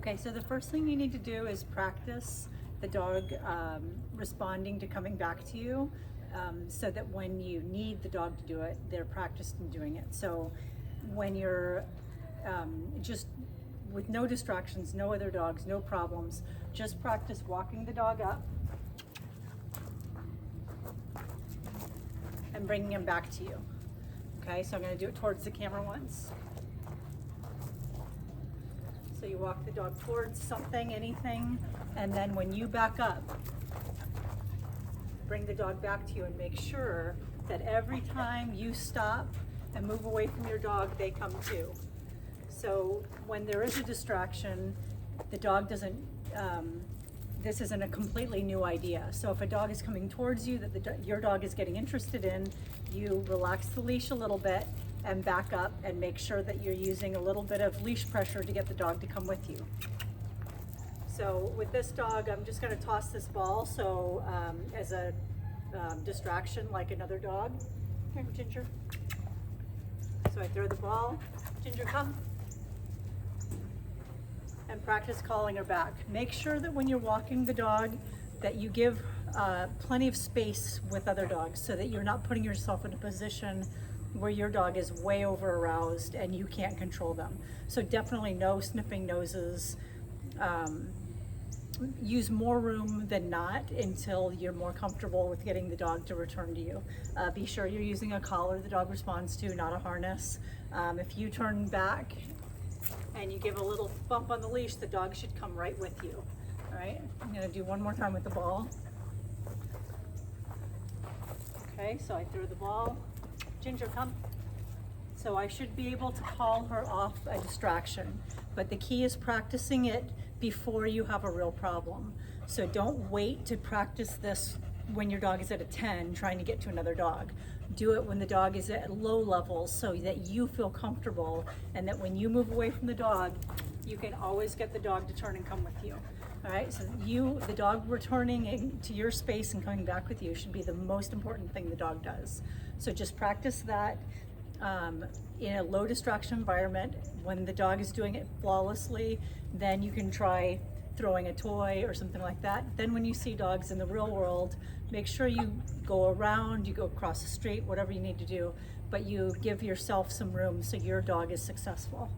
Okay, so the first thing you need to do is practice the dog responding to coming back to you, so that when you need the dog to do it, they're practiced in doing it. So when you're just with no distractions, no other dogs, no problems, just practice walking the dog up and bringing him back to you. Okay, so I'm going to do it towards the camera once. So you walk the dog towards something, anything, and then when you back up, bring the dog back to you and make sure that every time you stop and move away from your dog, they come too. So when there is a distraction, the dog doesn't, this isn't a completely new idea. So if a dog is coming towards you that your dog is getting interested in, you relax the leash a little bit and back up and make sure that you're using a little bit of leash pressure to get the dog to come with you. So with this dog, I'm just going to toss this ball so as a distraction like another dog. Here, Ginger. So I throw the ball. Ginger, come. And practice calling her back. Make sure that when you're walking the dog that you give plenty of space with other dogs so that you're not putting yourself in a position where your dog is way over aroused and you can't control them. So definitely no sniffing noses. Use more room than not until you're more comfortable with getting the dog to return to you. Be sure you're using a collar the dog responds to, not a harness. If you turn back and you give a little bump on the leash, the dog should come right with you. All right, I'm gonna do one more time with the ball. Okay, so I throw the ball. Ginger, come. So I should be able to call her off a distraction, but the key is practicing it before you have a real problem. So don't wait to practice this when your dog is at a 10 trying to get to another dog. Do it when the dog is at low levels so that you feel comfortable and that when you move away from the dog, you can always get the dog to turn and come with you. All right, so the dog returning into your space and coming back with you should be the most important thing the dog does. So just practice that in a low distraction environment. When the dog is doing it flawlessly, then you can try throwing a toy or something like that. Then when you see dogs in the real world, make sure you go around, you go across the street, whatever you need to do, but you give yourself some room so your dog is successful.